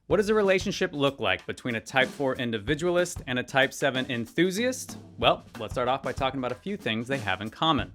What does a relationship look like between a Type 4 Individualist and a Type 7 Enthusiast? Well, let's start off by talking about a few things they have in common.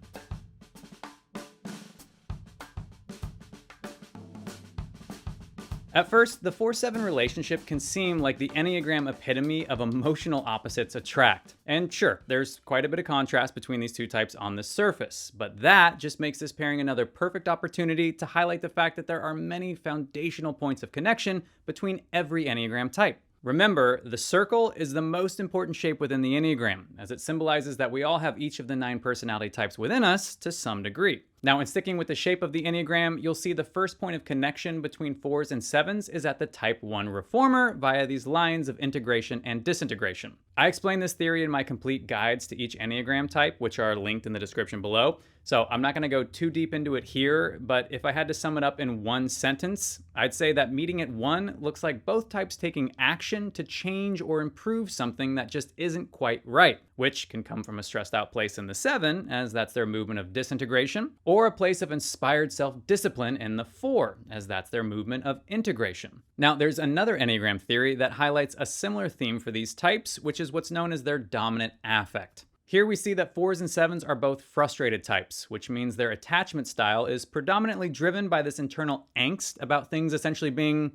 At first, the 4-7 relationship can seem like the Enneagram epitome of emotional opposites attract. And sure, there's quite a bit of contrast between these two types on the surface, but that just makes this pairing another perfect opportunity to highlight the fact that there are many foundational points of connection between every Enneagram type. Remember, the circle is the most important shape within the Enneagram, as it symbolizes that we all have each of the 9 personality types within us to some degree. Now, in sticking with the shape of the Enneagram, you'll see the first point of connection between 4s and 7s is at the Type 1 reformer via these lines of integration and disintegration. I explain this theory in my complete guides to each Enneagram type, which are linked in the description below. So I'm not going to go too deep into it here, but if I had to sum it up in one sentence, I'd say that meeting at 1 looks like both types taking action to change or improve something that just isn't quite right, which can come from a stressed out place in the 7, as that's their movement of disintegration, or a place of inspired self-discipline in the 4, as that's their movement of integration. Now, there's another Enneagram theory that highlights a similar theme for these types, which is what's known as their dominant affect. Here we see that 4s and 7s are both frustrated types, which means their attachment style is predominantly driven by this internal angst about things essentially being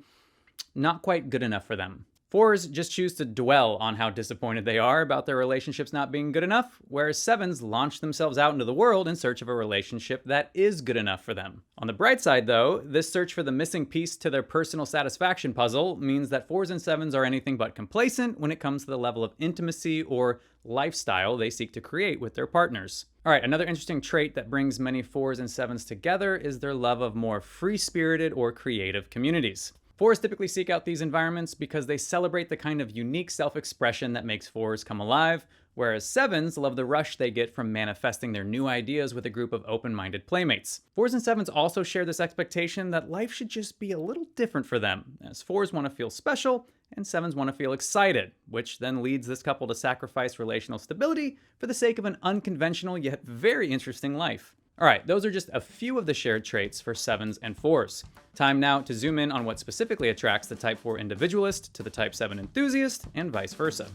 not quite good enough for them. 4s just choose to dwell on how disappointed they are about their relationships not being good enough, whereas 7s launch themselves out into the world in search of a relationship that is good enough for them. On the bright side, though, this search for the missing piece to their personal satisfaction puzzle means that 4s and 7s are anything but complacent when it comes to the level of intimacy or lifestyle they seek to create with their partners. All right, another interesting trait that brings many 4s and 7s together is their love of more free-spirited or creative communities. 4s typically seek out these environments because they celebrate the kind of unique self-expression that makes 4s come alive, whereas 7s love the rush they get from manifesting their new ideas with a group of open-minded playmates. 4s and 7s also share this expectation that life should just be a little different for them, as 4s want to feel special and 7s want to feel excited, which then leads this couple to sacrifice relational stability for the sake of an unconventional yet very interesting life. All right, those are just a few of the shared traits for 7s and 4s. Time now to zoom in on what specifically attracts the Type 4 Individualist to the Type 7 Enthusiast and vice versa.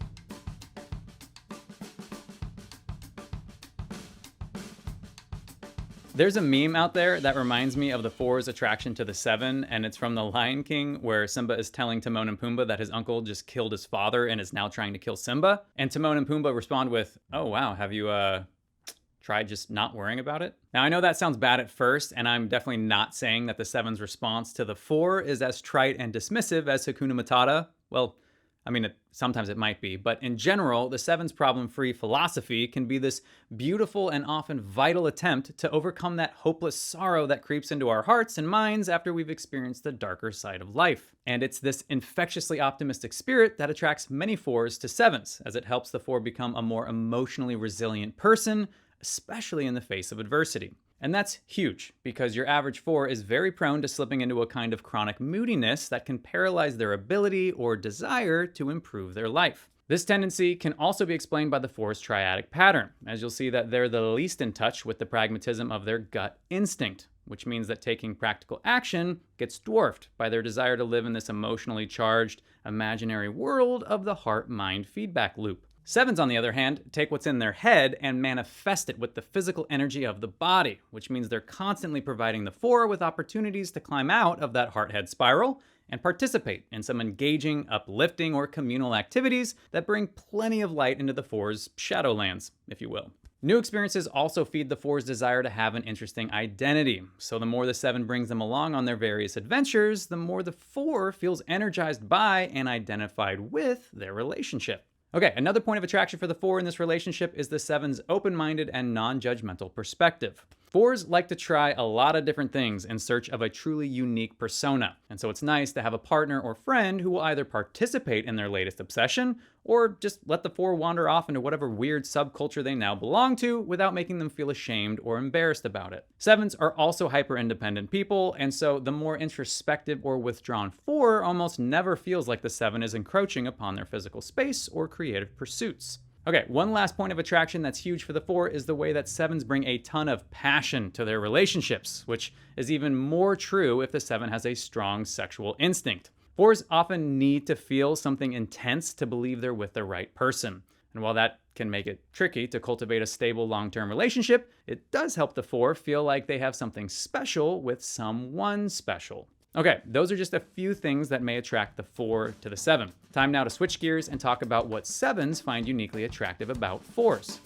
There's a meme out there that reminds me of the 4's attraction to the 7, and it's from The Lion King, where Simba is telling Timon and Pumbaa that his uncle just killed his father and is now trying to kill Simba. And Timon and Pumbaa respond with, "Oh wow, have you tried just not worrying about it?" Now, I know that sounds bad at first, and I'm definitely not saying that the 7's response to the 4 is as trite and dismissive as Hakuna Matata. Well, I mean, sometimes it might be, but in general, the 7's problem-free philosophy can be this beautiful and often vital attempt to overcome that hopeless sorrow that creeps into our hearts and minds after we've experienced the darker side of life. And it's this infectiously optimistic spirit that attracts many 4s to 7s, as it helps the 4 become a more emotionally resilient person, especially in the face of adversity. And that's huge, because your average 4 is very prone to slipping into a kind of chronic moodiness that can paralyze their ability or desire to improve their life. This tendency can also be explained by the 4's triadic pattern, as you'll see that they're the least in touch with the pragmatism of their gut instinct, which means that taking practical action gets dwarfed by their desire to live in this emotionally charged, imaginary world of the heart-mind feedback loop. 7s, on the other hand, take what's in their head and manifest it with the physical energy of the body, which means they're constantly providing the 4 with opportunities to climb out of that heart-head spiral and participate in some engaging, uplifting, or communal activities that bring plenty of light into the 4's shadowlands, if you will. New experiences also feed the 4's desire to have an interesting identity. So the more the 7 brings them along on their various adventures, the more the 4 feels energized by and identified with their relationship. Okay, another point of attraction for the 4 in this relationship is the 7's open-minded and non-judgmental perspective. 4s like to try a lot of different things in search of a truly unique persona, and so it's nice to have a partner or friend who will either participate in their latest obsession or just let the 4 wander off into whatever weird subculture they now belong to without making them feel ashamed or embarrassed about it. 7s are also hyper-independent people, and so the more introspective or withdrawn 4 almost never feels like the 7 is encroaching upon their physical space or creative pursuits. Okay, one last point of attraction that's huge for the 4 is the way that 7s bring a ton of passion to their relationships, which is even more true if the 7 has a strong sexual instinct. Fours often need to feel something intense to believe they're with the right person. And while that can make it tricky to cultivate a stable long-term relationship, it does help the four feel like they have something special with someone special. Okay, those are just a few things that may attract the 4 to the 7. Time now to switch gears and talk about what 7s find uniquely attractive about 4s.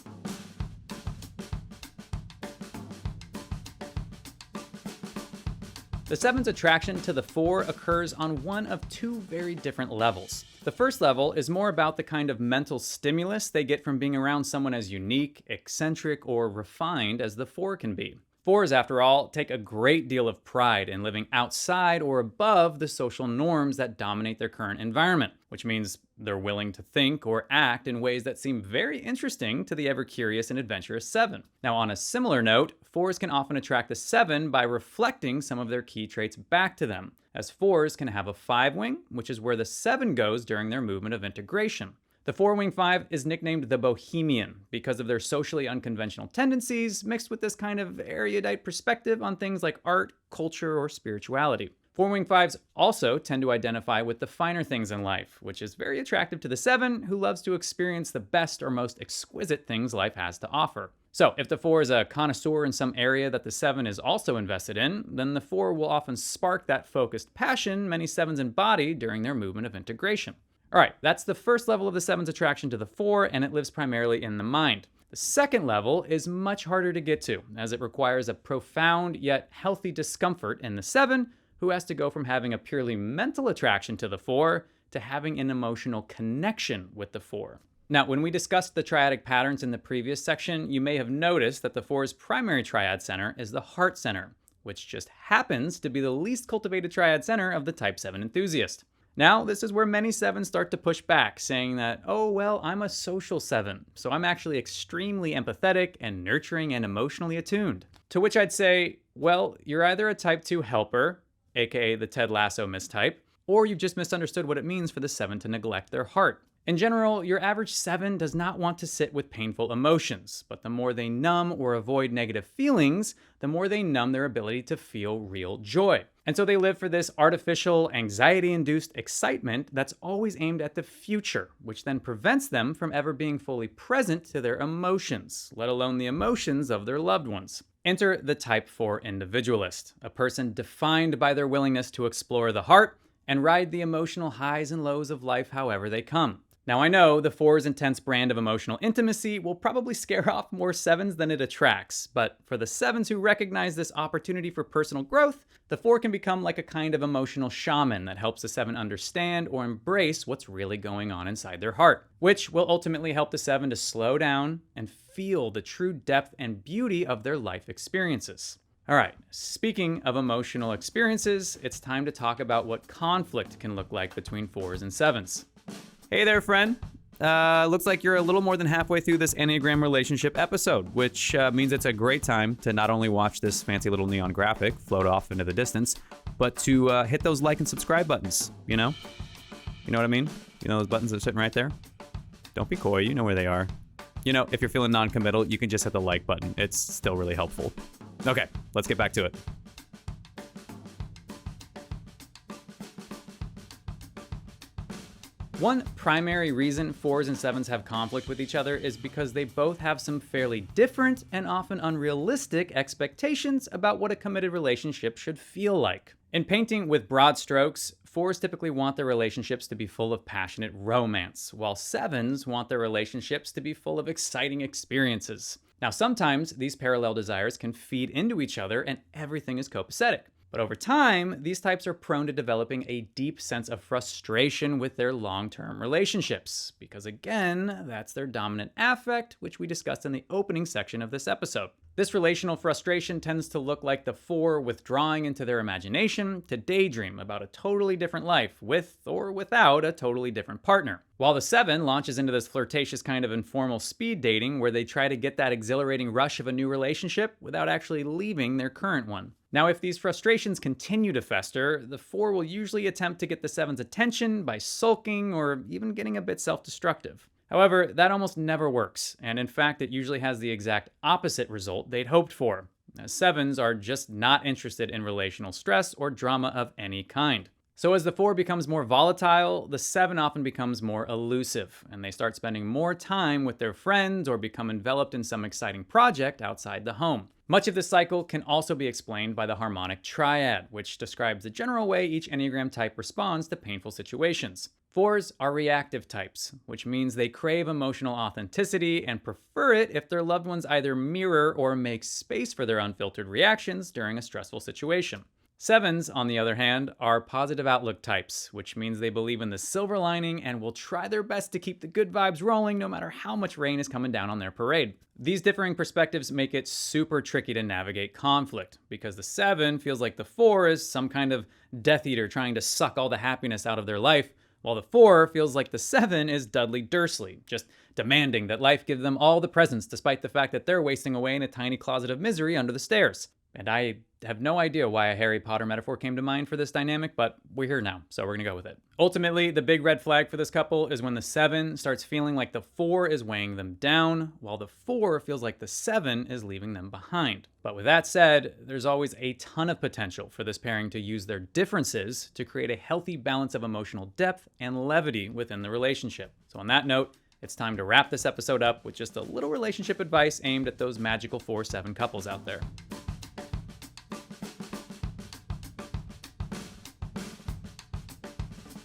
The 7's attraction to the 4 occurs on one of two very different levels. The first level is more about the kind of mental stimulus they get from being around someone as unique, eccentric, or refined as the 4 can be. 4s, after all, take a great deal of pride in living outside or above the social norms that dominate their current environment, which means they're willing to think or act in ways that seem very interesting to the ever-curious and adventurous 7. Now, on a similar note, 4s can often attract the 7 by reflecting some of their key traits back to them, as 4s can have a 5-wing, which is where the 7 goes during their movement of integration. The 4-wing 5 is nicknamed the Bohemian because of their socially unconventional tendencies, mixed with this kind of erudite perspective on things like art, culture, or spirituality. 4-wing 5s also tend to identify with the finer things in life, which is very attractive to the 7, who loves to experience the best or most exquisite things life has to offer. So, if the 4 is a connoisseur in some area that the 7 is also invested in, then the 4 will often spark that focused passion many 7s embody during their movement of integration. All right, that's the first level of the 7's attraction to the 4, and it lives primarily in the mind. The second level is much harder to get to, as it requires a profound yet healthy discomfort in the 7, who has to go from having a purely mental attraction to the 4 to having an emotional connection with the 4. Now, when we discussed the triadic patterns in the previous section, you may have noticed that the 4's primary triad center is the heart center, which just happens to be the least cultivated triad center of the type 7 enthusiast. Now, this is where many 7s start to push back, saying that, oh, well, I'm a social 7, so I'm actually extremely empathetic and nurturing and emotionally attuned. To which I'd say, well, you're either a type 2 helper, aka the Ted Lasso mistype, or you've just misunderstood what it means for the 7 to neglect their heart. In general, your average 7 does not want to sit with painful emotions, but the more they numb or avoid negative feelings, the more they numb their ability to feel real joy. And so they live for this artificial, anxiety-induced excitement that's always aimed at the future, which then prevents them from ever being fully present to their emotions, let alone the emotions of their loved ones. Enter the type 4 individualist, a person defined by their willingness to explore the heart and ride the emotional highs and lows of life however they come. Now, I know the 4's intense brand of emotional intimacy will probably scare off more 7s than it attracts, but for the 7s who recognize this opportunity for personal growth, the 4 can become like a kind of emotional shaman that helps the 7 understand or embrace what's really going on inside their heart, which will ultimately help the 7 to slow down and feel the true depth and beauty of their life experiences. All right, speaking of emotional experiences, it's time to talk about what conflict can look like between 4s and 7s. Hey there, friend. Looks like you're a little more than halfway through this Enneagram relationship episode, which means it's a great time to not only watch this fancy little neon graphic float off into the distance, but to hit those like and subscribe buttons, you know? You know what I mean? You know those buttons that are sitting right there? Don't be coy, you know where they are. You know, if you're feeling non-committal, you can just hit the like button. It's still really helpful. Okay, let's get back to it. One primary reason 4s and 7s have conflict with each other is because they both have some fairly different and often unrealistic expectations about what a committed relationship should feel like. In painting with broad strokes, 4s typically want their relationships to be full of passionate romance, while 7s want their relationships to be full of exciting experiences. Now, sometimes these parallel desires can feed into each other and everything is copacetic. But over time, these types are prone to developing a deep sense of frustration with their long-term relationships, because again, that's their dominant affect, which we discussed in the opening section of this episode. This relational frustration tends to look like the 4 withdrawing into their imagination to daydream about a totally different life with or without a totally different partner. While the 7 launches into this flirtatious kind of informal speed dating where they try to get that exhilarating rush of a new relationship without actually leaving their current one. Now, if these frustrations continue to fester, the 4 will usually attempt to get the 7's attention by sulking or even getting a bit self-destructive. However, that almost never works, and in fact, it usually has the exact opposite result they'd hoped for. 7s are just not interested in relational stress or drama of any kind. So as the 4 becomes more volatile, the 7 often becomes more elusive, and they start spending more time with their friends or become enveloped in some exciting project outside the home. Much of this cycle can also be explained by the harmonic triad, which describes the general way each Enneagram type responds to painful situations. 4s are reactive types, which means they crave emotional authenticity and prefer it if their loved ones either mirror or make space for their unfiltered reactions during a stressful situation. 7s, on the other hand, are positive outlook types, which means they believe in the silver lining and will try their best to keep the good vibes rolling no matter how much rain is coming down on their parade. These differing perspectives make it super tricky to navigate conflict, because the 7 feels like the 4 is some kind of Death Eater trying to suck all the happiness out of their life, while the 4 feels like the 7 is Dudley Dursley, just demanding that life give them all the presents despite the fact that they're wasting away in a tiny closet of misery under the stairs. And I have no idea why a Harry Potter metaphor came to mind for this dynamic, but we're here now, so we're gonna go with it. Ultimately, the big red flag for this couple is when the 7 starts feeling like the 4 is weighing them down, while the 4 feels like the 7 is leaving them behind. But with that said, there's always a ton of potential for this pairing to use their differences to create a healthy balance of emotional depth and levity within the relationship. So on that note, it's time to wrap this episode up with just a little relationship advice aimed at those magical 4-7 couples out there.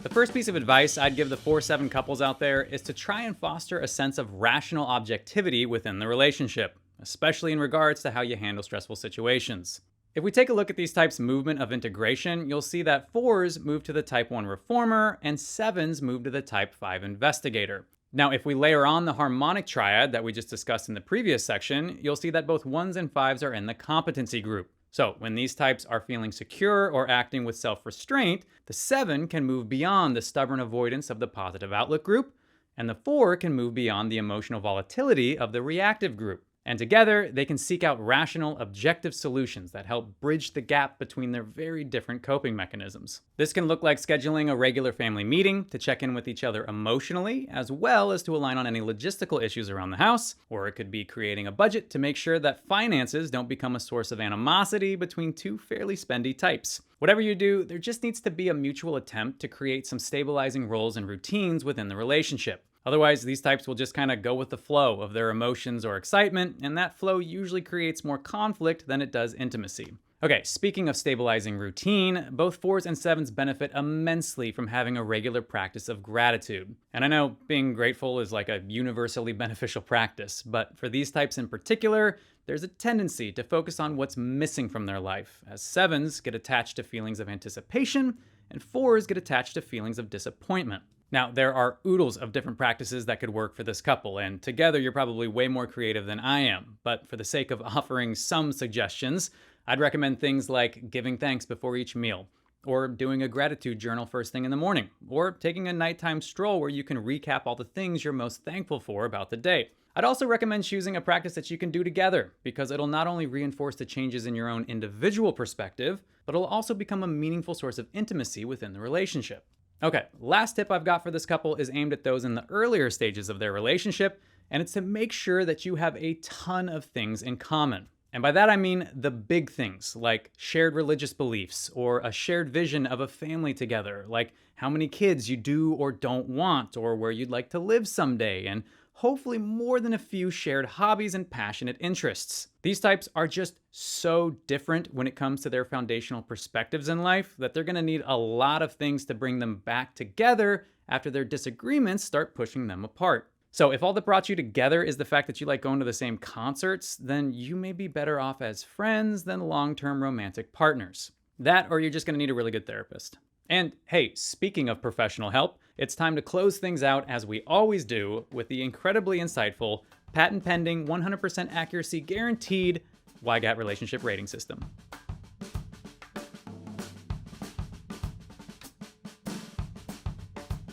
The first piece of advice I'd give the 4-7 couples out there is to try and foster a sense of rational objectivity within the relationship, especially in regards to how you handle stressful situations. If we take a look at these types' movement of integration, you'll see that 4s move to the type 1 reformer and 7s move to the type 5 investigator. Now, if we layer on the harmonic triad that we just discussed in the previous section, you'll see that both 1s and 5s are in the competency group. So when these types are feeling secure or acting with self-restraint, the 7 can move beyond the stubborn avoidance of the positive outlook group, and the 4 can move beyond the emotional volatility of the reactive group. And together, they can seek out rational, objective solutions that help bridge the gap between their very different coping mechanisms. This can look like scheduling a regular family meeting to check in with each other emotionally, as well as to align on any logistical issues around the house, or it could be creating a budget to make sure that finances don't become a source of animosity between two fairly spendy types. Whatever you do, there just needs to be a mutual attempt to create some stabilizing roles and routines within the relationship. Otherwise, these types will just kind of go with the flow of their emotions or excitement, and that flow usually creates more conflict than it does intimacy. Okay, speaking of stabilizing routine, both 4s and 7s benefit immensely from having a regular practice of gratitude. And I know being grateful is like a universally beneficial practice, but for these types in particular, there's a tendency to focus on what's missing from their life, as 7s get attached to feelings of anticipation, and 4s get attached to feelings of disappointment. Now, there are oodles of different practices that could work for this couple, and together you're probably way more creative than I am. But for the sake of offering some suggestions, I'd recommend things like giving thanks before each meal, or doing a gratitude journal first thing in the morning, or taking a nighttime stroll where you can recap all the things you're most thankful for about the day. I'd also recommend choosing a practice that you can do together, because it'll not only reinforce the changes in your own individual perspective, but it'll also become a meaningful source of intimacy within the relationship. Okay, last tip I've got for this couple is aimed at those in the earlier stages of their relationship, and it's to make sure that you have a ton of things in common. And by that I mean the big things, like shared religious beliefs, or a shared vision of a family together, like how many kids you do or don't want, or where you'd like to live someday, and hopefully more than a few shared hobbies and passionate interests. These types are just so different when it comes to their foundational perspectives in life that they're gonna need a lot of things to bring them back together after their disagreements start pushing them apart. So if all that brought you together is the fact that you like going to the same concerts, then you may be better off as friends than long-term romantic partners. That, or you're just gonna need a really good therapist. And hey, speaking of professional help, it's time to close things out as we always do with the incredibly insightful, patent pending, 100% accuracy guaranteed YGAT relationship rating system.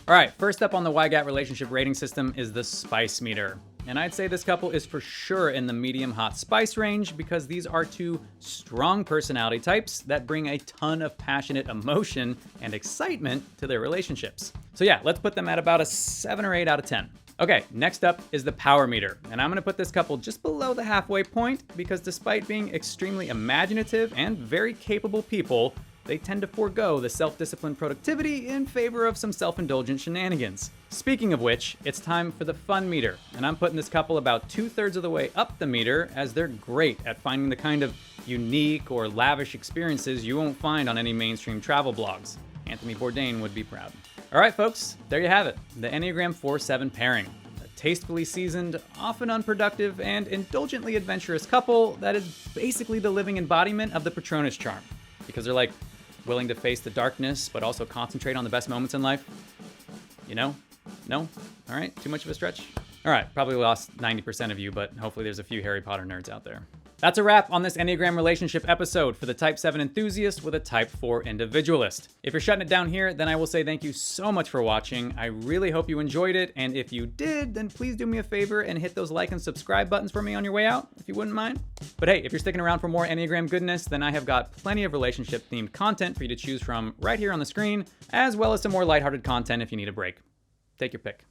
All right, first up on the YGAT relationship rating system is the spice meter. And I'd say this couple is for sure in the medium hot spice range because these are two strong personality types that bring a ton of passionate emotion and excitement to their relationships. So yeah, let's put them at about a 7 or 8 out of 10. Okay, next up is the power meter. And I'm gonna put this couple just below the halfway point because despite being extremely imaginative and very capable people, they tend to forego the self-disciplined productivity in favor of some self-indulgent shenanigans. Speaking of which, it's time for the fun meter, and I'm putting this couple about 2/3 of the way up the meter, as they're great at finding the kind of unique or lavish experiences you won't find on any mainstream travel blogs. Anthony Bourdain would be proud. All right, folks, there you have it, the Enneagram 4-7 pairing. A tastefully seasoned, often unproductive, and indulgently adventurous couple that is basically the living embodiment of the Patronus charm. Because they're like willing to face the darkness, but also concentrate on the best moments in life. You know? No? All right, too much of a stretch? All right, probably lost 90% of you, but hopefully there's a few Harry Potter nerds out there. That's a wrap on this Enneagram relationship episode for the Type 7 enthusiast with a Type 4 individualist. If you're shutting it down here, then I will say thank you so much for watching. I really hope you enjoyed it, and if you did, then please do me a favor and hit those like and subscribe buttons for me on your way out, if you wouldn't mind. But hey, if you're sticking around for more Enneagram goodness, then I have got plenty of relationship-themed content for you to choose from right here on the screen, as well as some more lighthearted content if you need a break. Take your pick.